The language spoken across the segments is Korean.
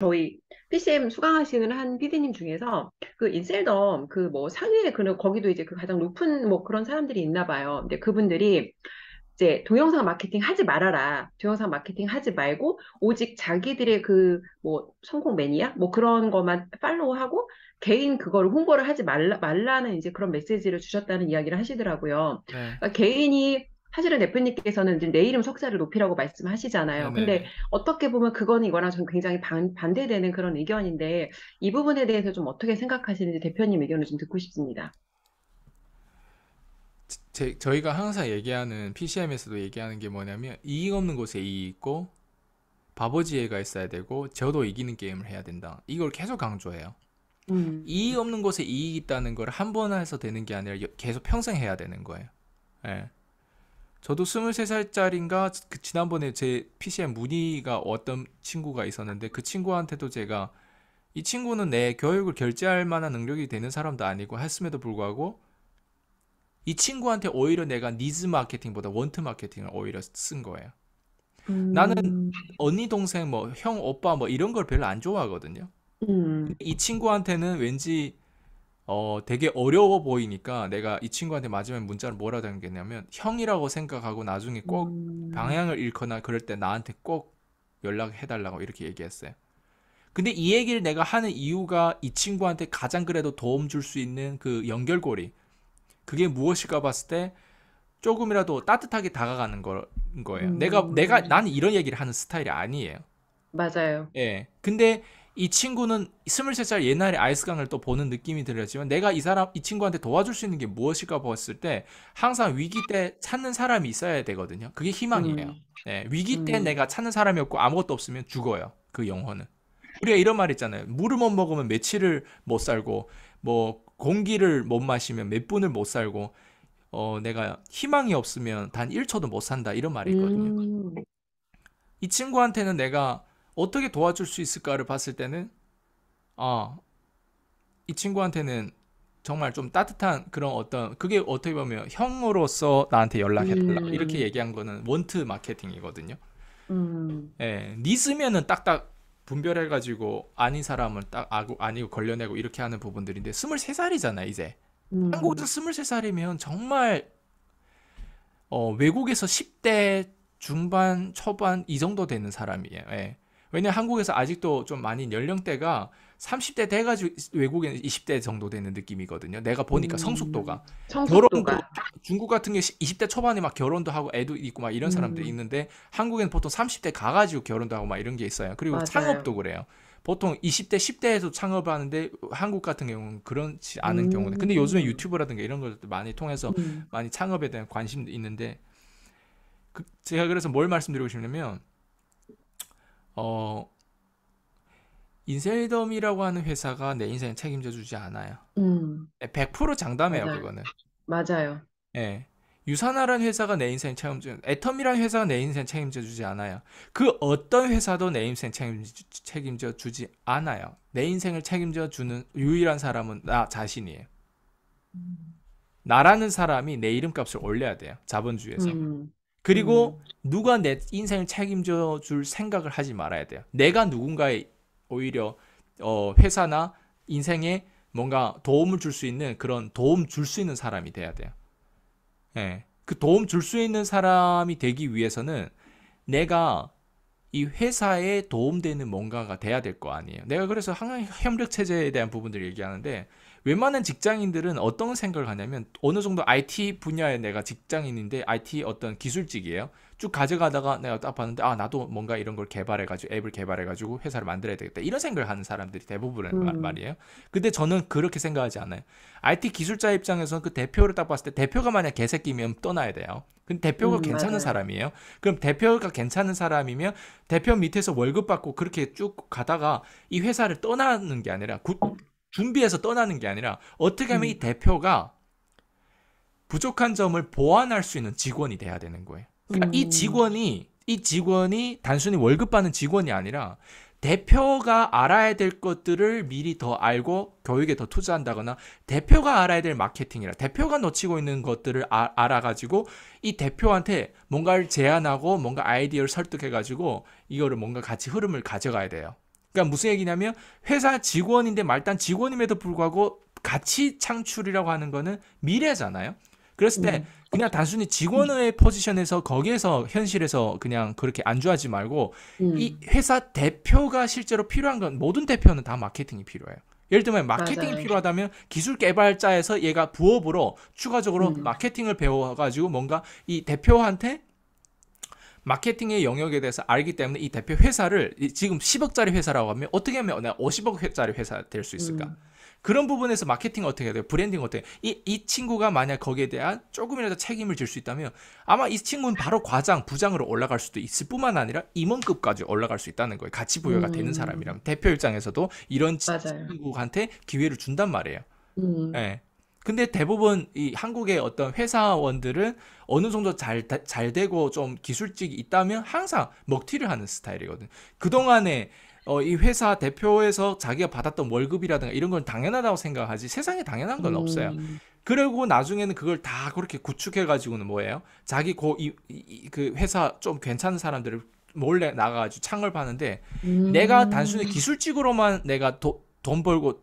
저희 PCM 수강하시는 한 PD님 중에서 그 인셀덤 그 뭐 상위에 그 거기도 이제 그 가장 높은 뭐 그런 사람들이 있나 봐요. 근데 그분들이 이제 동영상 마케팅 하지 말아라. 동영상 마케팅 하지 말고 오직 자기들의 그 뭐 성공 매니아 뭐 그런 것만 팔로우하고 개인 그거를 홍보를 하지 말라는 이제 그런 메시지를 주셨다는 이야기를 하시더라고요. 네. 그러니까 개인이 사실은 대표님께서는 이제 내 이름 석자를 높이라고 말씀하시잖아요. 근데 네네네. 어떻게 보면 그거는 이거랑 좀 굉장히 반대되는 그런 의견인데 이 부분에 대해서 좀 어떻게 생각하시는지 대표님 의견을 좀 듣고 싶습니다. 저희가 항상 얘기하는 PCM에서도 얘기하는 게 뭐냐면 이익 없는 곳에 이익 있고 바보지혜가 있어야 되고 저도 이기는 게임을 해야 된다. 이걸 계속 강조해요. 음, 이익 없는 곳에 이익 있다는 걸 한 번 해서 되는 게 아니라 계속 평생 해야 되는 거예요. 예. 저도 23살짜리인가 그 지난번에 제 PCM 문의가 어떤 친구가 있었는데 그 친구한테도 제가 이 친구는 내 교육을 결제할 만한 능력이 되는 사람도 아니고 했음에도 불구하고 이 친구한테 오히려 내가 니즈 마케팅보다 원트 마케팅을 오히려 쓴 거예요. 나는 음, 언니 동생 뭐 형 오빠 뭐 이런 걸 별로 안 좋아하거든요. 음, 이 친구한테는 왠지 되게 어려워 보이니까 내가 이 친구한테 마지막에 문자를 뭐라 남겼냐면 형이라고 생각하고 나중에 꼭 음, 방향을 잃거나 그럴 때 나한테 꼭 연락해달라고 이렇게 얘기했어요. 근데 이 얘기를 내가 하는 이유가 이 친구한테 가장 그래도 도움 줄 수 있는 그 연결고리 그게 무엇일까 봤을 때 조금이라도 따뜻하게 다가가는 거예요. 나는 이런 얘기를 하는 스타일이 아니에요. 맞아요. 예. 근데 이 친구는 23살 옛날에 아이스강을 또 보는 느낌이 들었지만 내가 이 친구한테 도와줄 수 있는 게 무엇일까 봤을 때 항상 위기 때 찾는 사람이 있어야 되거든요. 그게 희망이에요. 음, 예. 위기 때 음, 내가 찾는 사람이 없고 아무것도 없으면 죽어요. 그 영혼은. 우리가 이런 말 있잖아요. 물을 못 먹으면 며칠을 못 살고, 뭐, 공기를 못 마시면 몇 분을 못 살고, 내가 희망이 없으면 단 1초도 못 산다. 이런 말이 있거든요. 음, 이 친구한테는 내가 어떻게 도와줄 수 있을까를 봤을 때는, 아, 이 친구한테는 정말 좀 따뜻한 그런 어떤, 그게 어떻게 보면 형으로서 나한테 연락해달라. 이렇게 음, 얘기한 거는 원트 마케팅이거든요. 음, 예, 니스면은 딱딱 분별해가지고 아닌 사람을 딱 아니고 걸려내고 이렇게 하는 부분들인데 23살이잖아 이제. 한국에서 음, 23살이면 정말 외국에서 10대 중반 초반 이 정도 되는 사람이에요. 예. 왜냐 한국에서 아직도 좀 많이 연령대가 30대 돼가지고 외국에는 20대 정도 되는 느낌이거든요. 내가 보니까 성숙도가 결혼도 성숙도가, 중국 같은 게 20대 초반에 막 결혼도 하고 애도 있고 막 이런 사람들이 음, 있는데 한국에는 보통 30대 가가지고 결혼도 하고 막 이런 게 있어요. 그리고 맞아요. 창업도 그래요. 보통 20대, 10대에도 창업을 하는데 한국 같은 경우는 그렇지 않은 경우는 근데 요즘에 음, 유튜브라든가 이런 것들 많이 통해서 음, 많이 창업에 대한 관심도 있는데 제가 그래서 뭘 말씀드리고 싶냐면 어, 인셀덤이라고 하는 회사가 내 인생 책임져 주지 않아요. 음, 100% 장담해요, 맞아요. 그거는. 맞아요. 예. 유산하라는 회사가 내 인생 책임져, 애텀이라는 회사가 내 인생 책임져 주지 않아요. 그 어떤 회사도 내 인생 책임져 주지 않아요. 내 인생을 책임져 주는 유일한 사람은 나 자신이에요. 나라는 사람이 내 이름값을 올려야 돼요. 자본주의에서. 음, 그리고 음, 누가 내 인생을 책임져 줄 생각을 하지 말아야 돼요. 내가 누군가의 오히려 회사나 인생에 뭔가 도움을 줄 수 있는 그런 도움 줄 수 있는 사람이 돼야 돼요. 예. 그 도움 줄 수 있는 사람이 되기 위해서는 내가 이 회사에 도움되는 뭔가가 돼야 될 거 아니에요. 내가 그래서 항상 협력 체제에 대한 부분들을 얘기하는데 웬만한 직장인들은 어떤 생각을 하냐면 어느 정도 IT 분야에 내가 직장인인데 IT 어떤 기술직이에요. 쭉 가져가다가 내가 딱 봤는데 아 나도 뭔가 이런 걸 개발해가지고 앱을 개발해가지고 회사를 만들어야 되겠다 이런 생각을 하는 사람들이 대부분의 음, 말이에요. 근데 저는 그렇게 생각하지 않아요. IT 기술자 입장에서는 그 대표를 딱 봤을 때 대표가 만약 개새끼면 떠나야 돼요. 근데 대표가 괜찮은 맞아요. 사람이에요. 그럼 대표가 괜찮은 사람이면 대표 밑에서 월급 받고 그렇게 쭉 가다가 이 회사를 떠나는 게 아니라 준비해서 떠나는 게 아니라 어떻게 하면 이 음, 대표가 부족한 점을 보완할 수 있는 직원이 돼야 되는 거예요. 그러니까 음, 이 직원이 단순히 월급 받는 직원이 아니라 대표가 알아야 될 것들을 미리 더 알고 교육에 더 투자한다거나 대표가 알아야 될 마케팅이라 대표가 놓치고 있는 것들을 알아가지고 이 대표한테 뭔가를 제안하고 뭔가 아이디어를 설득해가지고 이거를 뭔가 같이 흐름을 가져가야 돼요. 그러니까 무슨 얘기냐면 회사 직원인데 말단 직원임에도 불구하고 가치 창출이라고 하는 거는 미래잖아요. 그랬을 때 음, 그냥 단순히 직원의 포지션에서 거기에서 현실에서 그냥 그렇게 안주하지 말고 이 음, 회사 대표가 실제로 필요한 건 모든 대표는 다 마케팅이 필요해요. 예를 들면 마케팅이 맞아요. 필요하다면 기술 개발자에서 얘가 부업으로 추가적으로 음, 마케팅을 배워가지고 뭔가 이 대표한테 마케팅의 영역에 대해서 알기 때문에 이 대표 회사를 지금 10억짜리 회사라고 하면 어떻게 하면 내가 50억짜리 회사 될 수 있을까? 음, 그런 부분에서 마케팅 어떻게 해야 돼요? 브랜딩 어떻게 해요? 이 친구가 만약 거기에 대한 조금이라도 책임을 질 수 있다면 아마 이 친구는 바로 과장, 부장으로 올라갈 수도 있을 뿐만 아니라 임원급까지 올라갈 수 있다는 거예요. 가치 부여가 되는 사람이라면. 대표 입장에서도 이런 맞아요. 친구한테 기회를 준단 말이에요. 음, 예. 근데 대부분 이 한국의 어떤 회사원들은 어느 정도 잘 되고 좀 기술직이 있다면 항상 먹튀를 하는 스타일이거든. 그동안에 이 회사 대표에서 자기가 받았던 월급이라든가 이런 건 당연하다고 생각하지 세상에 당연한 건 없어요. 음, 그리고 나중에는 그걸 다 그렇게 구축해가지고는 뭐예요? 자기 그 회사 좀 괜찮은 사람들을 몰래 나가가지고 창을 파는데 내가 단순히 음, 기술직으로만 내가 돈 벌고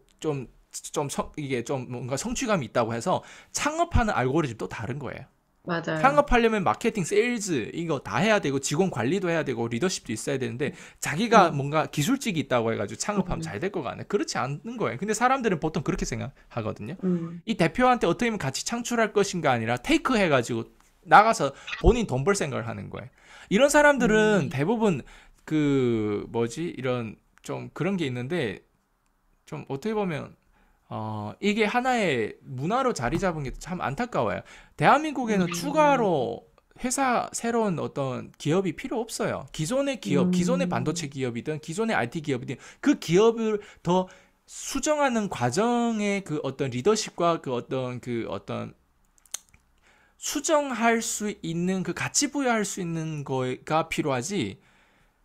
이게 좀 뭔가 성취감이 있다고 해서 창업하는 알고리즘 또 다른 거예요. 맞아요. 창업하려면 마케팅, 세일즈 이거 다 해야 되고 직원 관리도 해야 되고 리더십도 있어야 되는데 자기가 음, 뭔가 기술직이 있다고 해가지고 창업하면 음, 잘 될 것 같네. 그렇지 않는 거예요. 근데 사람들은 보통 그렇게 생각하거든요. 음, 이 대표한테 어떻게 하면 같이 창출할 것인가 아니라 테이크 해가지고 나가서 본인 돈 벌 생각을 하는 거예요. 이런 사람들은 음, 대부분 그 뭐지 이런 좀 그런 게 있는데 좀 어떻게 보면 이게 하나의 문화로 자리 잡은 게 참 안타까워요. 대한민국에는 음, 추가로 회사 새로운 어떤 기업이 필요 없어요. 기존의 기업, 기존의 반도체 음, 기업이든 기존의 IT 기업이든 그 기업을 더 수정하는 과정의 그 어떤 리더십과 그 어떤 수정할 수 있는 그 가치 부여할 수 있는 거가 필요하지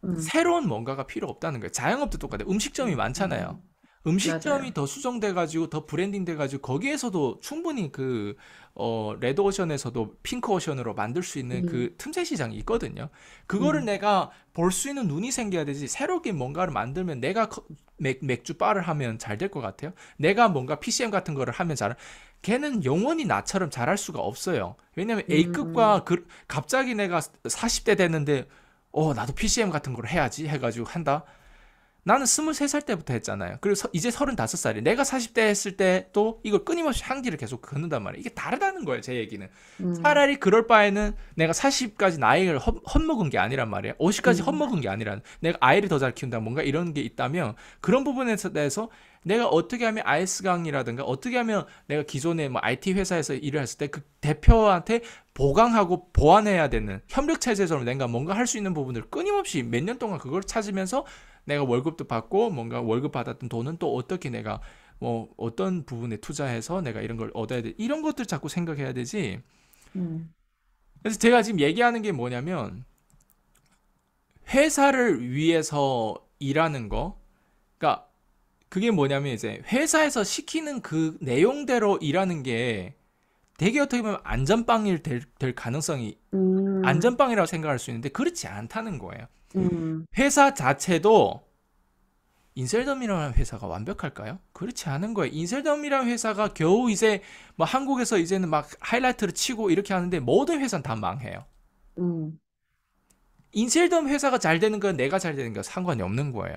음, 새로운 뭔가가 필요 없다는 거예요. 자영업도 똑같아요. 음식점이 많잖아요. 음, 음식점이 맞아요. 더 수정돼가지고 더 브랜딩돼가지고 거기에서도 충분히 그 레드오션에서도 핑크오션으로 만들 수 있는 음, 그 틈새 시장이 있거든요. 그거를 음, 내가 볼 수 있는 눈이 생겨야 되지. 새롭게 뭔가를 만들면 내가 맥주 바를 하면 잘 될 것 같아요. 내가 뭔가 PCM 같은 거를 하면 잘. 걔는 영원히 나처럼 잘할 수가 없어요. 왜냐면 음, A급과 갑자기 내가 40대 됐는데 나도 PCM 같은 걸 해야지 해가지고 한다. 나는 23살 때부터 했잖아요. 그리고 이제 35살이. 내가 40대 했을 때도 이걸 끊임없이 향기를 계속 걷는단 말이에요. 이게 다르다는 거예요, 제 얘기는. 음, 차라리 그럴 바에는 내가 40까지 나이를 헛먹은 게 아니란 말이에요. 50까지 음, 헛먹은 게 아니라 내가 아이를 더 잘 키운다 뭔가 이런 게 있다면 그런 부분에 대해서 내가 어떻게 하면 IS 강이라든가 어떻게 하면 내가 기존에 뭐 IT 회사에서 일을 했을 때 그 대표한테 보강하고 보완해야 되는 협력 체제처럼 내가 뭔가 할 수 있는 부분을 끊임없이 몇 년 동안 그걸 찾으면서 내가 월급도 받고 뭔가 월급 받았던 돈은 또 어떻게 내가 뭐 어떤 부분에 투자해서 내가 이런 걸 얻어야 돼 이런 것들 자꾸 생각해야 되지. 음, 그래서 제가 지금 얘기하는 게 뭐냐면 회사를 위해서 일하는 거. 그러니까 그게 뭐냐면 이제 회사에서 시키는 그 내용대로 일하는 게 되게 어떻게 보면 안전빵일 될 가능성이 음, 안전빵이라고 생각할 수 있는데 그렇지 않다는 거예요. 음, 회사 자체도 인셀덤이라는 회사가 완벽할까요? 그렇지 않은 거예요. 인셀덤이라는 회사가 겨우 이제 뭐 한국에서 이제는 막 하이라이트를 치고 이렇게 하는데 모든 회사는 다 망해요. 음, 인셀덤 회사가 잘 되는 건 내가 잘 되는 건 상관이 없는 거예요.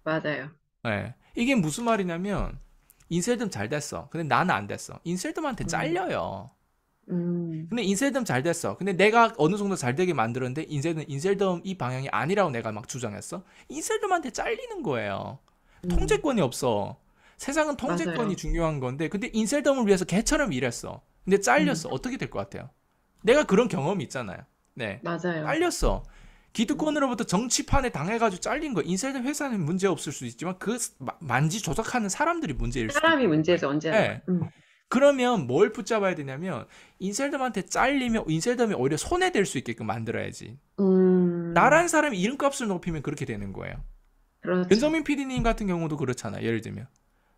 맞아요. 네. 이게 무슨 말이냐면 인셀덤 잘 됐어. 근데 나는 안 됐어. 인셀덤한테 음, 잘려요. 음, 근데 인셀덤 잘 됐어. 근데 내가 어느 정도 잘 되게 만들었는데 인셀덤 이 방향이 아니라고 내가 막 주장했어. 인셀덤한테 잘리는 거예요. 음, 통제권이 없어. 세상은 통제권이 맞아요. 중요한 건데 근데 인셀덤을 위해서 개처럼 일했어. 근데 음, 잘렸어. 어떻게 될 것 같아요? 내가 그런 경험이 있잖아요. 네. 맞아요. 잘렸어. 음, 기득권으로부터 정치판에 당해가지고 잘린 거. 인셀덤 회사는 문제 없을 수 있지만 그 만지 조작하는 사람들이 문제일 수도 사람이 있다는 거예요. 문제죠, 언제나. 네. 그러면 뭘 붙잡아야 되냐면 인셀덤한테 잘리면 인셀덤이 오히려 손해될 수 있게끔 만들어야지. 나라는 사람이 이름값을 높이면 그렇게 되는 거예요. 그렇죠. 변정민 PD님 같은 경우도 그렇잖아요. 예를 들면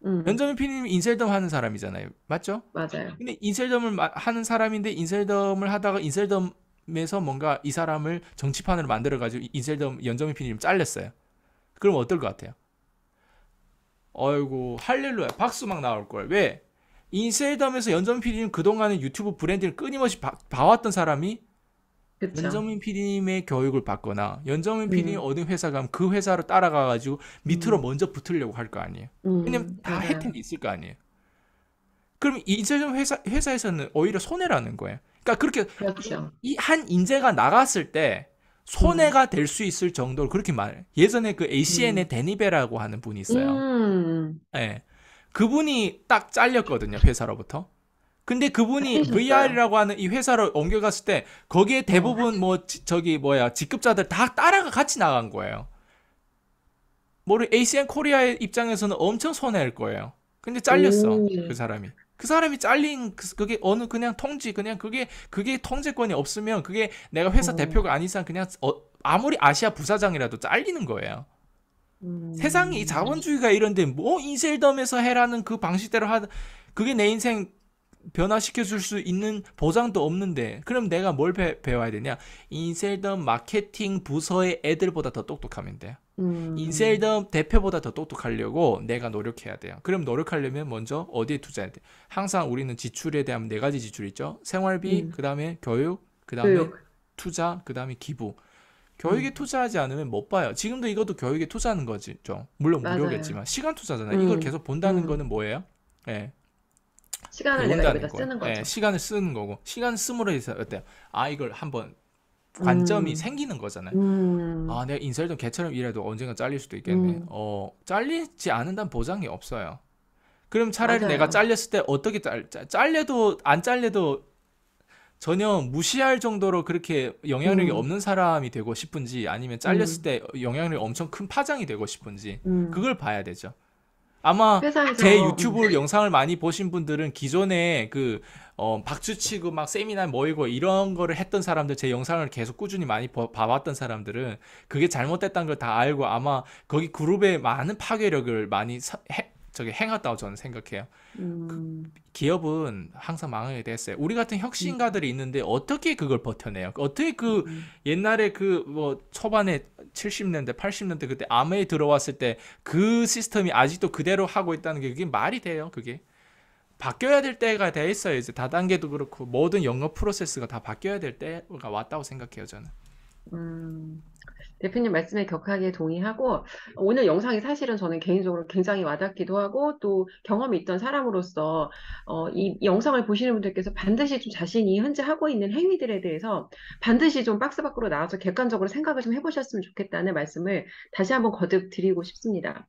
음, 변정민 PD님 인셀덤 하는 사람이잖아요. 맞죠? 맞아요. 근데 인셀덤을 하는 사람인데 인셀덤을 하다가 인셀덤에서 뭔가 이 사람을 정치판으로 만들어가지고 인셀덤 연정민 PD님 잘렸어요. 그럼 어떨 것 같아요? 어이구 할렐루야 박수 막 나올 걸. 왜? 인셀덤에서 연정민 PD님 그동안의 유튜브 브랜드를 끊임없이 봐왔던 사람이 그쵸. 연정민 PD님의 교육을 받거나 연정민 PD님 음, 어느 회사 가면 그 회사로 따라가가지고 밑으로 음, 먼저 붙으려고 할 거 아니에요. 왜냐면 다 맞아요. 혜택이 있을 거 아니에요. 그럼 인쇄점 회사에서는 오히려 손해라는 거예요. 그러니까 그렇게 그렇죠. 이 한 인재가 나갔을 때 음, 손해가 될 수 있을 정도로 그렇게 말해요. 예전에 그 ACN의 음, 데니베라고 하는 분이 있어요. 음, 예. 그분이 딱 잘렸거든요, 회사로부터. 근데 그분이 잘리셨어요. VR이라고 하는 이 회사로 옮겨갔을 때 거기에 네. 대부분 뭐 저기 뭐야 직급자들 다 따라가 같이 나간 거예요. 뭐 ACN 코리아의 입장에서는 엄청 손해일 거예요. 근데 잘렸어 오, 그 사람이. 그 사람이 잘린 그게 어느 그냥 통지 그냥 그게 통제권이 없으면 그게 내가 회사 어, 대표가 아닌 이상 그냥 아무리 아시아 부사장이라도 잘리는 거예요. 세상이 음, 자본주의가 이런데 뭐 인셀덤에서 해라는 그 방식대로 그게 내 인생 변화시켜 줄 수 있는 보장도 없는데 그럼 내가 뭘 배워야 되냐? 인셀덤 마케팅 부서의 애들보다 더 똑똑하면 돼요. 음, 인셀덤 대표보다 더 똑똑하려고 내가 노력해야 돼요. 그럼 노력하려면 먼저 어디에 투자해야 돼? 항상 우리는 지출에 대한 네 가지 지출 있죠. 생활비, 음, 그 다음에 교육, 그 다음에 교육. 투자, 그 다음에 기부. 교육에 음, 투자하지 않으면 못 봐요. 지금도 이것도 교육에 투자하는 거죠. 물론 맞아요. 무료겠지만 시간 투자잖아요. 이걸 음, 계속 본다는 음. 거는 뭐예요? 예, 시간을 내가 배운다는 여기다 거예요. 쓰는 예, 거죠. 시간을 쓰는 거고 시간 쓰므로 해서 어때요? 아 이걸 한번 관점이 음, 생기는 거잖아요. 음, 아, 내가 인설도 개처럼 일해도 언젠가 잘릴 수도 있겠네. 음, 잘리지 않는다는 보장이 없어요. 그럼 차라리 내가 맞아요. 잘렸을 때 어떻게 잘려도 안 잘려도 전혀 무시할 정도로 그렇게 영향력이 음, 없는 사람이 되고 싶은지 아니면 잘렸을 음, 때 영향력이 엄청 큰 파장이 되고 싶은지 음. 그걸 봐야 되죠. 아마 제 회사에서, 유튜브 영상을 많이 보신 분들은 기존에 그 박수치고 막 세미나 모이고 이런 거를 했던 사람들 제 영상을 계속 꾸준히 많이 봐왔던 사람들은 그게 잘못됐다는 걸 다 알고 아마 거기 그룹에 많은 파괴력을 많이 저기 행했다고 저는 생각해요. 그 음, 기업은 항상 망하게 됐어요. 우리 같은 음, 혁신가들이 있는데 어떻게 그걸 버텨내요? 어떻게 그 음, 옛날에 그 뭐 초반에 70년대, 80년대 그때 아메이 들어왔을 때 그 시스템이 아직도 그대로 하고 있다는 게 그게 말이 돼요? 그게 바뀌어야 될 때가 돼 있어요. 이제 다단계도 그렇고 모든 영업 프로세스가 다 바뀌어야 될 때가 왔다고 생각해요, 저는. 음. 대표님 말씀에 격하게 동의하고, 오늘 영상이 사실은 저는 개인적으로 굉장히 와닿기도 하고, 또 경험이 있던 사람으로서, 이 영상을 보시는 분들께서 반드시 좀 자신이 현재 하고 있는 행위들에 대해서 반드시 좀 박스 밖으로 나와서 객관적으로 생각을 좀 해보셨으면 좋겠다는 말씀을 다시 한번 거듭 드리고 싶습니다.